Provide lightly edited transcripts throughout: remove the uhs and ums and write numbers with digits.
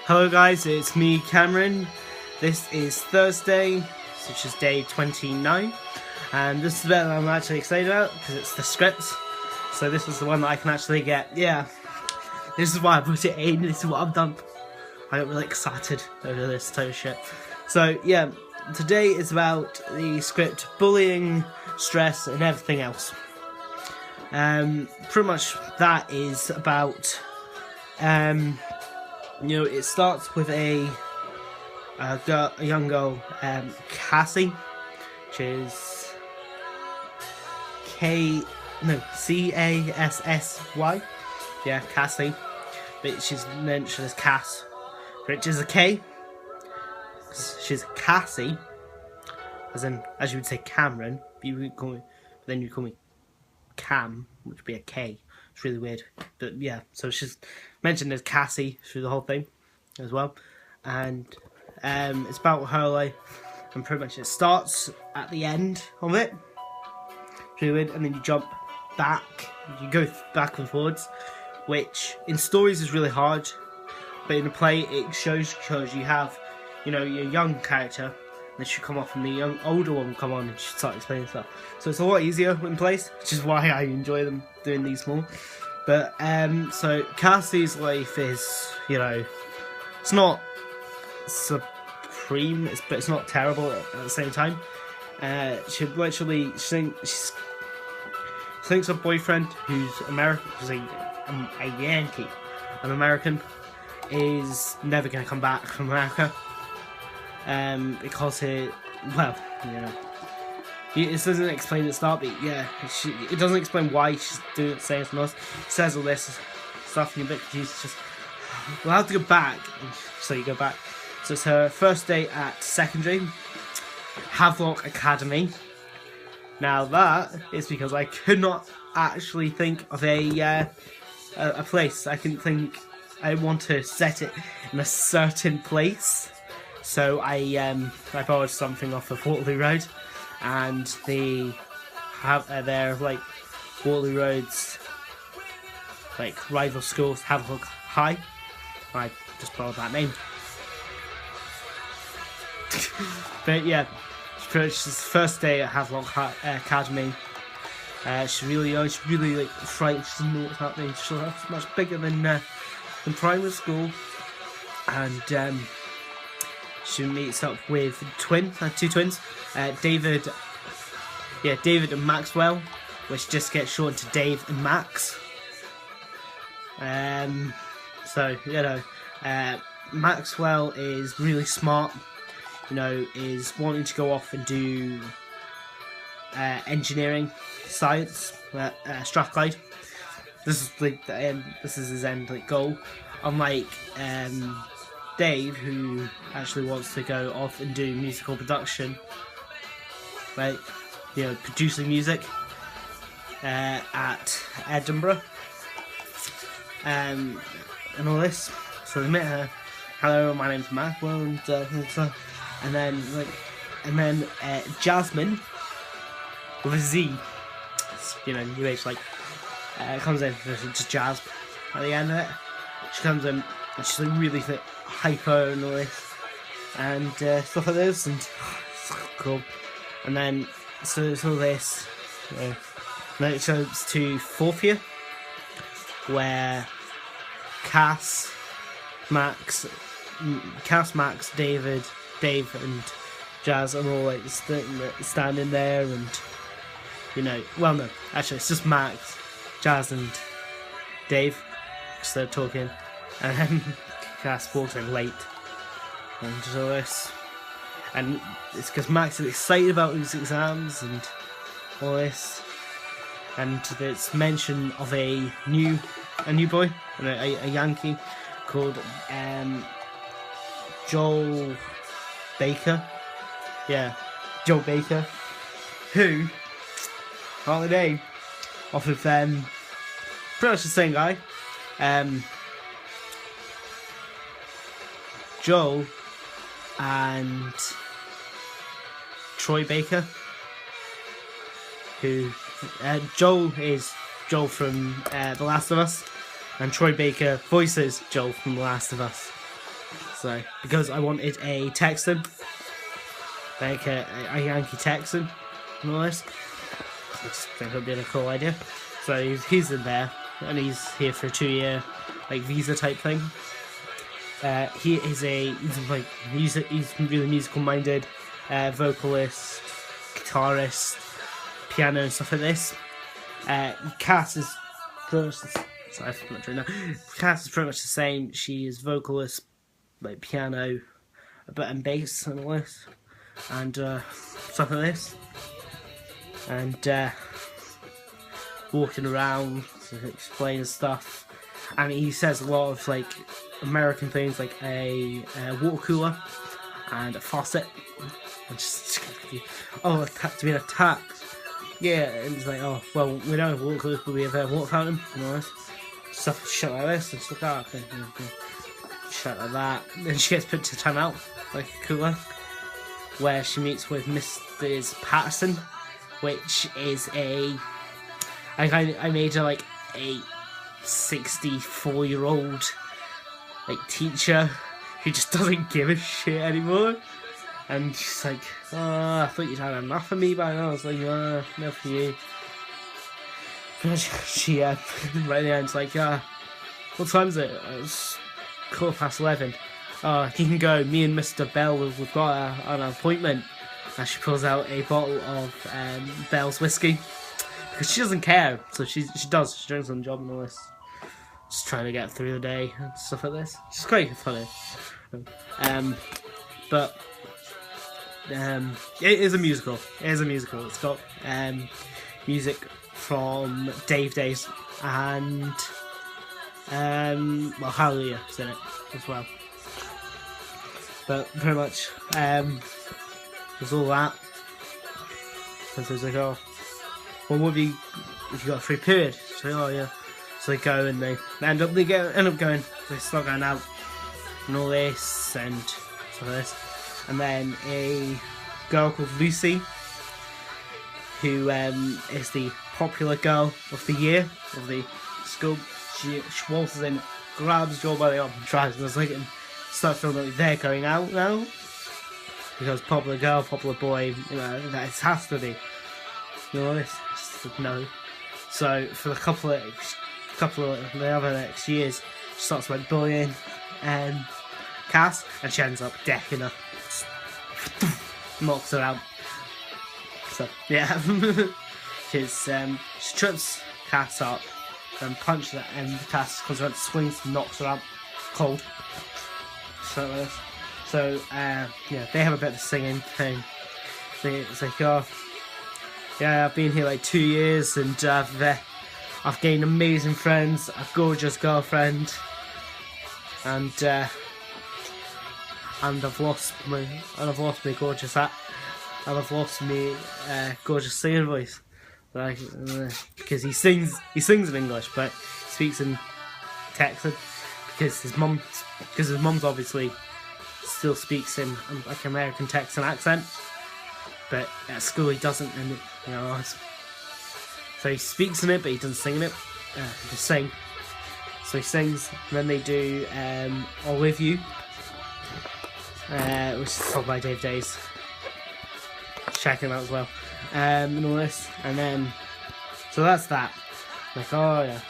Hello guys, it's me Cameron. This is Thursday, which is day 29, and this is the bit that I'm actually excited about because it's the scripts. So this is the one that I can actually get. Yeah, this is why I put it in, this is what I've done. I got really excited over this type of shit. So yeah, today is about the script bullying, stress and everything else. Pretty much that is about it starts with a young girl, Cassie, which is C-A-S-S-Y. Yeah, Cassie. But she's mentioned as Cass, which is a K. She's Cassie, as you would say Cameron. Then you call me Cam, which would be a K. It's really weird, but yeah. So she's mentioned as Cassie through the whole thing, as well, and it's about her life, and pretty much it starts at the end of it, really weird, and then you jump back, you go back and forwards, which in stories is really hard, but in a play it shows because you have, your young character. Then she come off and the older one will come on and she start explaining stuff. So it's a lot easier in place, which is why I enjoy them doing these more. But so Cassie's life is, it's not supreme, but it's not terrible at the same time. She thinks her boyfriend, who's American, who's a Yankee, an American, is never going to come back from America. Because it doesn't explain at the start, but yeah, it doesn't explain why she's saying something else. She says all this stuff and you're a bit confused. It's just, we'll have to go back. So you go back. So it's her first day at secondary, Havelock Academy. Now that is because I could not actually think of a place. I couldn't think. I want to set it in a certain place. So I borrowed something off of Waterloo Road, and they're like Waterloo Road's like rival schools, Havelock High. I just borrowed that name. But yeah, she's first day at Havelock Academy. She's really young. She's really frightened. She doesn't know what's happening. She's much bigger than primary school, and she meets up with two twins, David and Maxwell, which just gets shortened to Dave and Max. Maxwell is really smart, is wanting to go off and do engineering, science at Strathclyde. This is his end goal. Unlike Dave, who actually wants to go off and do musical production, producing music at Edinburgh, and all this. So they met her. Hello, my name's Maxwell, and then Jasmine with a Z. New age comes in just Jazz at the end of it. She comes in and she's really hyper and all this and stuff like this, and it's cool. And then so this, then it shows to fourth year, where Cass, Max, Dave and Jazz are all standing there, and actually it's just Max, Jazz and Dave, because they're talking, and then Cass walks in late and all this, and it's because Max is excited about his exams and all this, and it's mention of a new boy, a Yankee called Joel Baker. Yeah, Joel Baker, who on the name off of pretty much the same guy. Joel and Troy Baker, who Joel is Joel from The Last of Us, and Troy Baker voices Joel from The Last of Us. So, because I wanted a Texan, like a Yankee Texan, and all this. So I just think it would be a cool idea. So he's in there, and he's here for a 2-year, like, visa type thing. He's really musical minded, vocalist, guitarist, piano and stuff like this. Cass is pretty much the same. She is vocalist, like piano, and bass and all this, and stuff like this, and walking around explaining stuff, and he says a lot of like American things, like a water cooler and a faucet, and just to be attacked. Yeah, and it's like, oh well, we don't have water coolers, but we have a water fountain and all this stuff, shit like this, and stuff like that. Shit like that. Then she gets put to time out, like a cooler, where she meets with Mrs. Patterson, which is I made her like a 64-year-old like teacher who just doesn't give a shit anymore, and she's like, oh, I thought you'd had enough of me by now. I was like, oh, no for you. She right at the end's like, what time is it? It's 11:15. Oh, he can go. Me and Mr. Bell, we've got an appointment. And she pulls out a bottle of Bell's whiskey, because she doesn't care. So she drinks on the job and all this, just trying to get through the day and stuff like this. It's quite funny. But it is a musical. It's got music from Dave Days and Hallelujah is in it as well. But pretty much there's all that. And so it's like, oh, well, what have you if you got a free period? So, oh yeah. So they go and they end up going. They start going out and all this and stuff like this. And then a girl called Lucy, who is the popular girl of the year of the school. She waltzes in, grabs Joel by the arm and tries to start feeling like they're going out now, because popular girl, popular boy, that it has to be. No. So for a couple of the other next years, she starts like bullying Cass, and she ends up decking her, knocks her out. So yeah, she trips Cass up and punches her, and Cass comes around, swings, knocks her out cold. So they have a bit of a singing thing. It's like, oh yeah, I've been here like 2 years, and I've gained amazing friends, a gorgeous girlfriend, and I've lost my gorgeous hat, and I've lost my gorgeous singing voice, like because he sings in English, but he speaks in Texan because his mum's obviously still speaks in like American Texan accent, but at school he doesn't, and so he speaks in it, but he doesn't sing in it. He just sing. So he sings, and then they do "All With You," which is told by Dave Days. Check him out as well, and all this, and then so that's that. Like, oh yeah,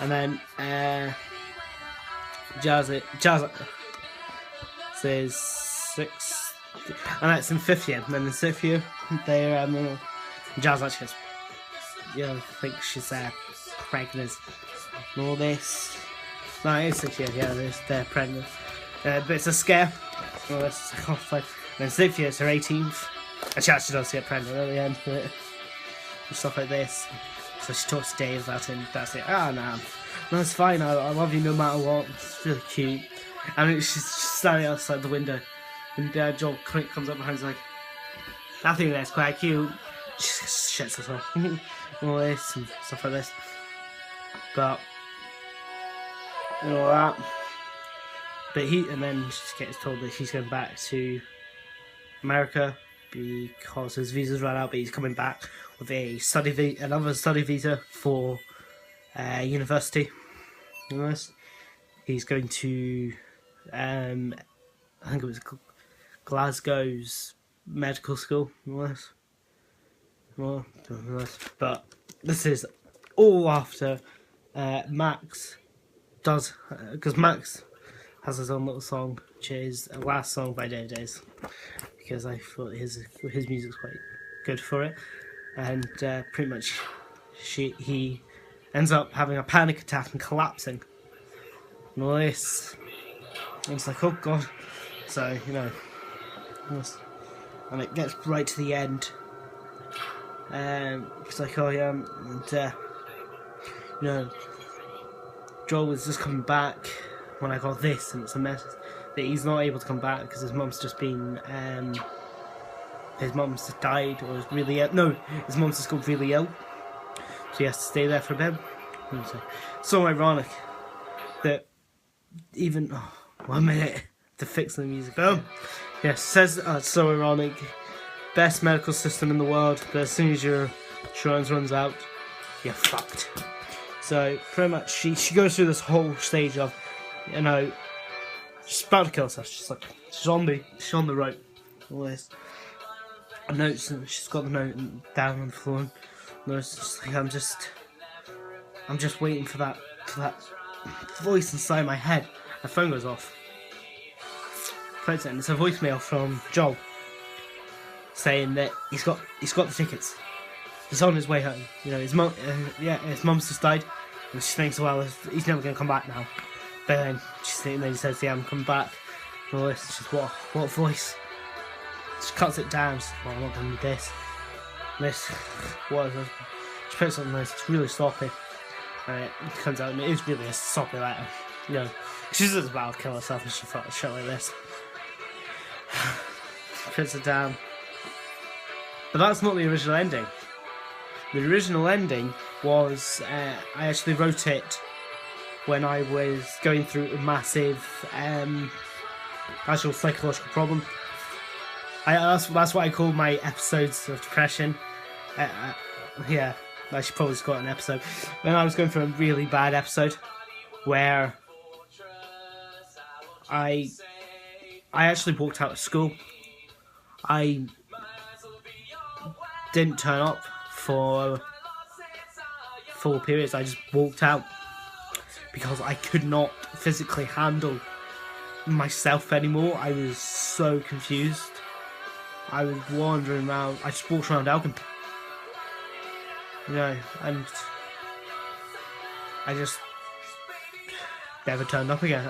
and then Jazz says 6, and that's in 5th year. And then in 6th year, they're Jazz actually has, I think she's pregnant and all this. No, it's 6th year, they're pregnant. But it's a scare. All this is fine. And then 6th year, it's her 18th, and she actually does get pregnant at the end of it. And stuff like this. So she talks to Dave about it, and that's it. No, it's fine, I love you no matter what. It's really cute. And she's standing outside the window, and Joel comes up behind and is like, I think that's quite cute. She shits herself. All this and stuff like this. But, and all that. But and then she gets told that she's going back to America because his visa's run out, but he's coming back with another study visa for university. He's going to I think it was Glasgow's medical school, more or less. But this is all after Max does, because Max has his own little song, which is a last song by Day Days, because I thought his music's quite good for it, and pretty much he ends up having a panic attack and collapsing. And all this, and it's like, oh god. So, you know, and it gets right to the end. It's like, oh yeah, and you know, Joel was just coming back when I got this, and it's a message that he's not able to come back because his mum's just been, his mum's just died or is really ill. No, his mum's just got really ill, so he has to stay there for a bit. So ironic that even 1 minute to fix the music. Boom. Yes, says it's so ironic. Best medical system in the world, but as soon as your insurance runs out, you're fucked. So pretty much, she goes through this whole stage of, you know, she's about to kill herself. She's like zombie. She's on the rope. All this. Notes. She's got the note down on the floor. And it's just like, I'm just waiting for that voice inside my head. My phone goes off. And it's a voicemail from Joel saying that he's got the tickets. He's on his way home. You know, his mum's just died, and she thinks, well, he's never going to come back now. But then he says, yeah, I'm coming back. And all this. She's what voice? She cuts it down. She's like, well, I'm not going to do this. This, what is it? She puts something nice. It's really sloppy. And it comes out, and it is really a sloppy letter. You know, she's just about to kill herself, and she thought a shit like this. Puts it down. But that's not the original ending. The original ending was, I actually wrote it when I was going through a massive actual psychological problem. That's what I call my episodes of depression. Yeah, I should probably just got an episode. When I was going through a really bad episode where I actually walked out of school. I didn't turn up for full periods. I just walked out because I could not physically handle myself anymore. I was so confused. I was wandering around. I just walked around Elgin. You know, and I just never turned up again.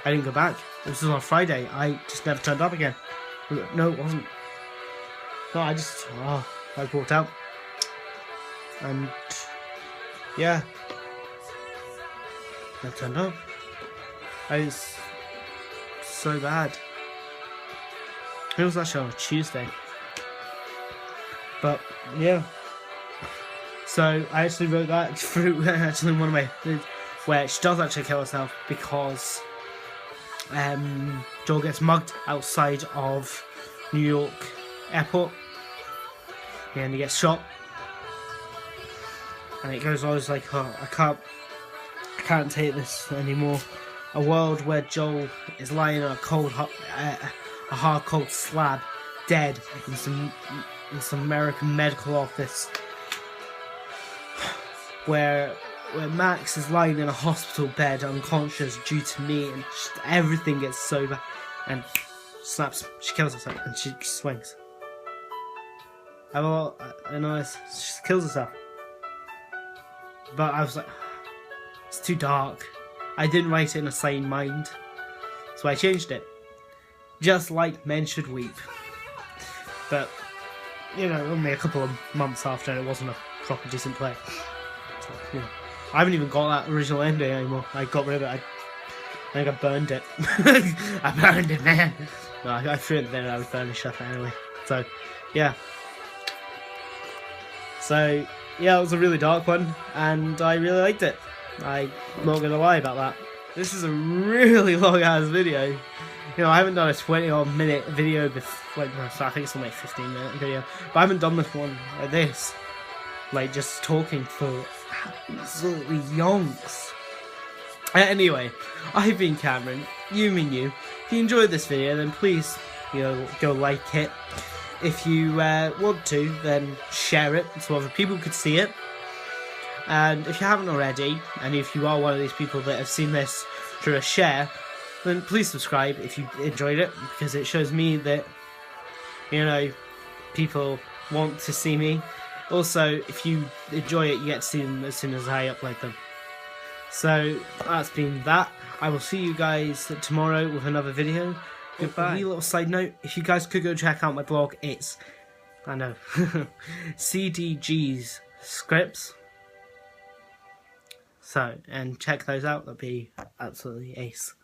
I didn't go back. This was on Friday. I just never turned up again. No, it wasn't. No, I walked out. And, yeah. Never turned up. I was so bad. It was actually on a Tuesday. But, yeah. So, I actually wrote that through, actually one of my, where she does actually kill herself because Joel gets mugged outside of New York airport, and he gets shot, and it goes on. It's like, oh, I can't take this anymore. A world where Joel is lying on a hard cold slab, dead in some American medical office, where Max is lying in a hospital bed unconscious due to me, and just everything gets so bad, and snaps. She kills herself, and she swings. I know she kills herself, but I was like, it's too dark. I didn't write it in a sane mind, so I changed it. Just like Men Should Weep. But, you know, only a couple of months after, it wasn't a proper decent play. So, you know, I haven't even got that original ending anymore. I got rid of it. I think I burned it. I burned it, man. No, I threw it there. I was burning stuff anyway. So, yeah. So, yeah, it was a really dark one, and I really liked it. I'm not going to lie about that. This is a really long ass video. You know, I haven't done a 20-odd minute video before, like, I think it's only like a 15-minute video, but I haven't done this one like this. Like, just talking for absolutely yonks. Anyway, I've been Cameron. you mean you. If you enjoyed this video, then please, go like it. If you want to, then share it so other people could see it. And if you haven't already, and if you are one of these people that have seen this through a share, then please subscribe if you enjoyed it, because it shows me that, people want to see me. Also, if you enjoy it, you get to see them as soon as I upload them. So, that's been that. I will see you guys tomorrow with another video. Goodbye. A wee little side note, if you guys could go check out my blog, it's, CDG's Scripts. So, and check those out, that'd be absolutely ace.